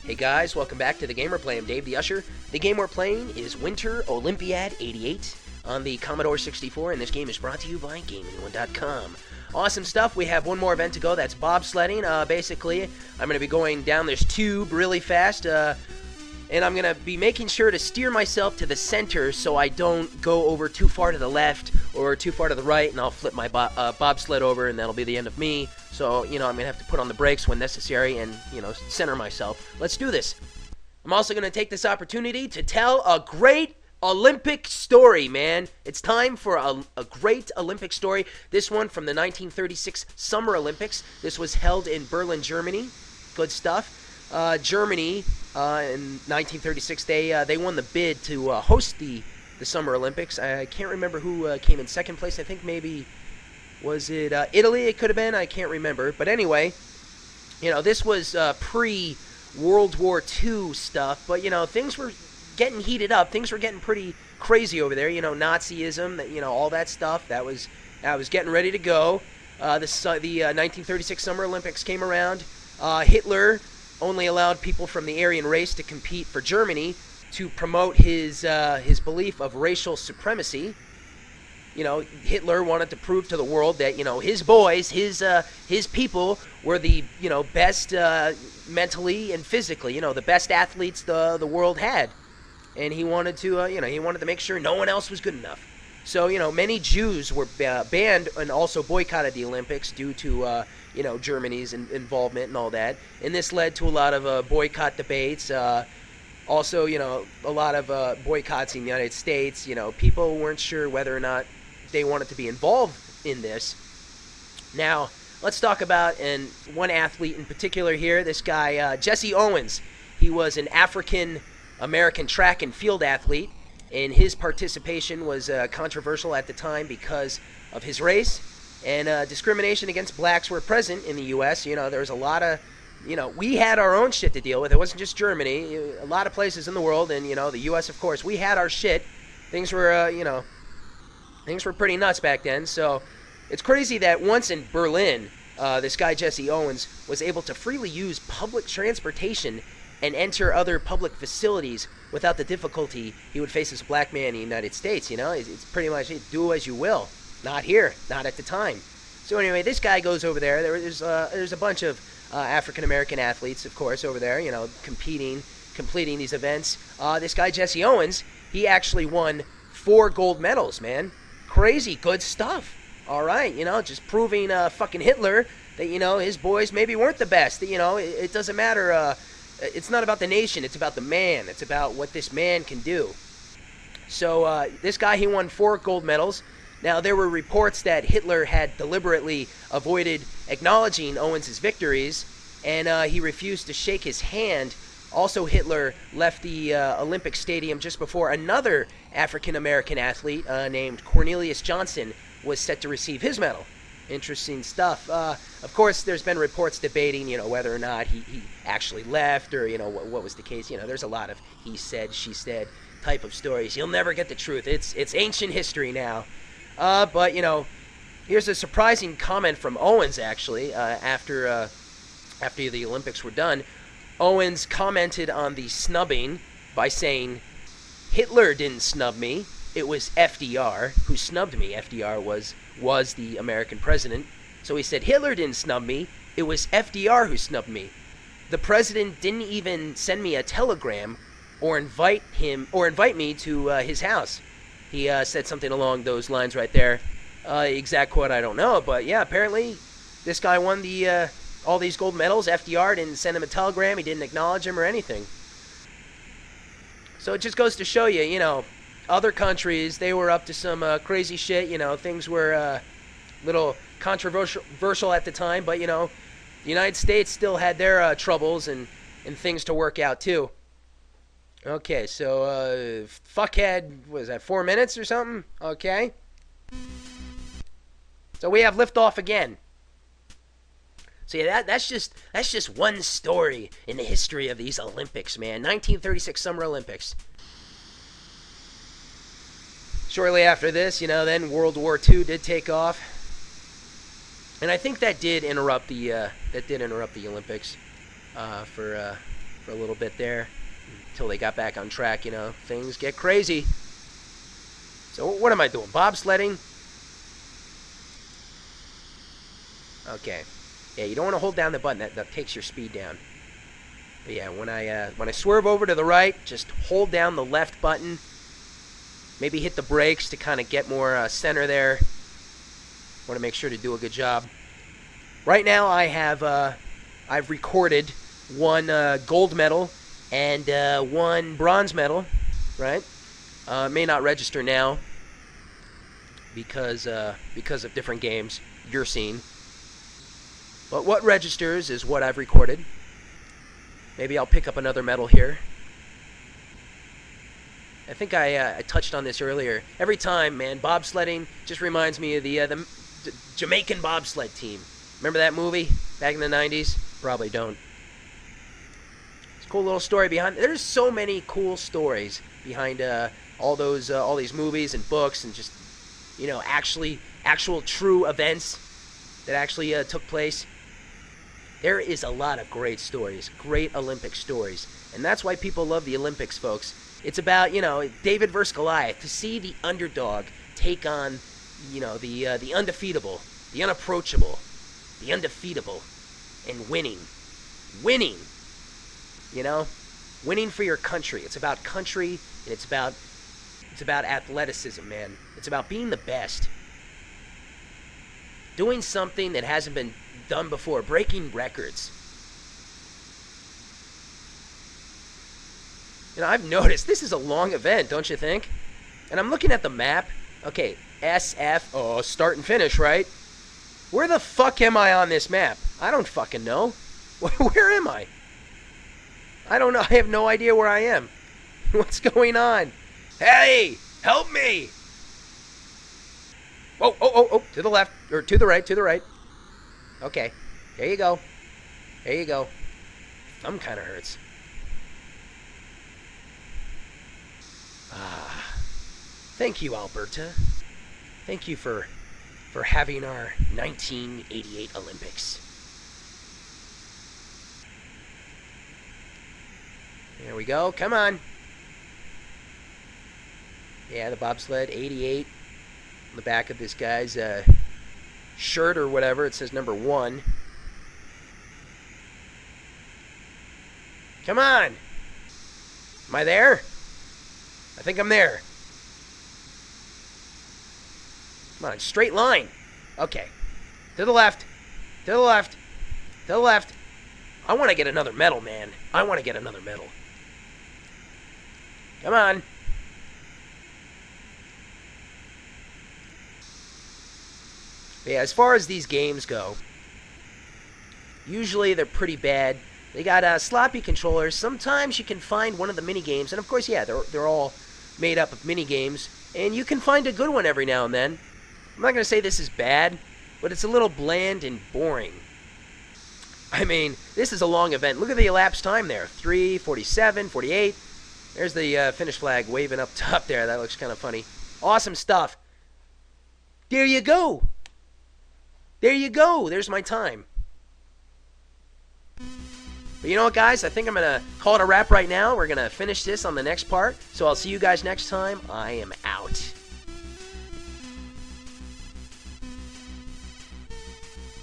Hey guys, welcome back to the game we're playing. I'm Dave the Usher. The game we're playing is Winter Olympiad 88 on the Commodore 64, and this game is brought to you by GamingOne.com. Awesome stuff. We have one more event to go. That's bobsledding. Basically, I'm going to be going down this tube really fast, and I'm going to be making sure to steer myself to the center so I don't go over too far to the left or too far to the right, and I'll flip my bobsled over, and that'll be the end of me. So, I'm going to have to put on the brakes when necessary and, center myself. Let's do this. I'm also going to take this opportunity to tell a great Olympic story, man. It's time for a great Olympic story. This one from the 1936 Summer Olympics. This was held in Berlin, Germany. Good stuff. Germany, in 1936, they won the bid to host the Summer Olympics. I can't remember who came in second place. I think maybe... Was it Italy? It could have been. I can't remember. But anyway, this was pre-World War II stuff. But, things were getting heated up. Things were getting pretty crazy over there. Nazism, all that stuff. That was getting ready to go. The 1936 Summer Olympics came around. Hitler only allowed people from the Aryan race to compete for Germany to promote his belief of racial supremacy. Hitler wanted to prove to the world that, his boys, his people were the, best mentally and physically, the best athletes the world had. And he wanted to make sure no one else was good enough. So, many Jews were banned and also boycotted the Olympics due to, Germany's involvement and all that. And this led to a lot of boycott debates. Also, a lot of boycotts in the United States. People weren't sure whether or not they wanted to be involved in this. Now, let's talk about one athlete in particular here. This guy, Jesse Owens. He was an African-American track and field athlete, and his participation was controversial at the time because of his race, and discrimination against blacks were present in the U.S. There was a lot of... we had our own shit to deal with. It wasn't just Germany. A lot of places in the world, and, the U.S., of course, we had our shit. Things were, things were pretty nuts back then. So it's crazy that once in Berlin, this guy, Jesse Owens, was able to freely use public transportation and enter other public facilities without the difficulty he would face as a black man in the United States. It's pretty much do as you will. Not here. Not at the time. So anyway, this guy goes over there. There's a bunch of African-American athletes, of course, over there, completing these events. This guy, Jesse Owens, he actually won 4 gold medals, man. Crazy good stuff. All right, just proving fucking Hitler that, his boys maybe weren't the best. It doesn't matter. It's not about the nation. It's about the man. It's about what this man can do. So this guy, he won 4 gold medals. Now, there were reports that Hitler had deliberately avoided acknowledging Owens' victories, and he refused to shake his hand. Also, Hitler left the Olympic Stadium just before another African-American athlete named Cornelius Johnson was set to receive his medal. Interesting stuff. Of course, there's been reports debating, whether or not he actually left or, what was the case. There's a lot of he said, she said type of stories. You'll never get the truth. It's ancient history now. But, here's a surprising comment from Owens, actually, after the Olympics were done. Owens commented on the snubbing by saying, "Hitler didn't snub me. It was FDR who snubbed me." FDR was the American president. So he said, "Hitler didn't snub me. It was FDR who snubbed me. The president didn't even send me a telegram or invite me to his house." He said something along those lines right there. Exact quote, I don't know, but yeah, apparently this guy won all these gold medals. FDR didn't send him a telegram. He didn't acknowledge him or anything. So it just goes to show you, other countries, they were up to some crazy shit. Things were a little controversial at the time, but, the United States still had their troubles and things to work out, too. Okay, so, fuckhead, what is that, 4 minutes or something? Okay. So we have liftoff again. So yeah, that's just one story in the history of these Olympics, man. 1936 Summer Olympics. Shortly after this, then World War II did take off. And I think that did interrupt the Olympics for for a little bit there until they got back on track. You know, things get crazy. So what am I doing? Bobsledding? Okay. Yeah, you don't want to hold down the button. That takes your speed down. But yeah, when I swerve over to the right, just hold down the left button. Maybe hit the brakes to kind of get more center there. Want to make sure to do a good job. Right now, I've recorded one gold medal and one bronze medal. Right? May not register now because of different games you're seeing. But what registers is what I've recorded. Maybe I'll pick up another medal here. I think I touched on this earlier. Every time, man, bobsledding just reminds me of the Jamaican bobsled team. Remember that movie back in the 90s? Probably don't. It's a cool little story behind. There's so many cool stories behind all these movies and books and just, you know, actual true events that actually took place. There is a lot of great stories, great Olympic stories, and that's why people love the Olympics, folks. It's about, you know, David versus Goliath, to see the underdog take on, you know, the undefeatable, the unapproachable, the undefeatable, and winning, you know, winning for your country. It's about country, and it's about athleticism, man. It's about being the best, doing something that hasn't been done before, breaking records. You know, I've noticed this is a long event, don't you think? And I'm looking at the map. Okay, SF, oh, start and finish, right? Where the fuck am I on this map? I don't fucking know. Where am I? I don't know. I have no idea where I am. What's going on? Hey, help me! Oh, to the left, or to the right. Okay, there you go. Thumb kind of hurts. Thank you, Alberta. Thank you for having our 1988 Olympics. There we go. Come on. Yeah, the bobsled 88 on the back of this guy's shirt or whatever. It says number 1. Come on. Am I there? I think I'm there. Come on, straight line. Okay. To the left. To the left. To the left. I want to get another medal, man. I want to get another medal. Come on. But yeah, as far as these games go, usually they're pretty bad. They got sloppy controllers. Sometimes you can find one of the mini games, and of course, yeah, they're all made up of mini games, and you can find a good one every now and then. I'm not going to say this is bad, but it's a little bland and boring. I mean, this is a long event. Look at the elapsed time there. 3:47, 48. There's the finish flag waving up top there. That looks kind of funny. Awesome stuff. There you go. There you go. There's my time. But you know what, guys? I think I'm going to call it a wrap right now. We're going to finish this on the next part. So I'll see you guys next time. I am out.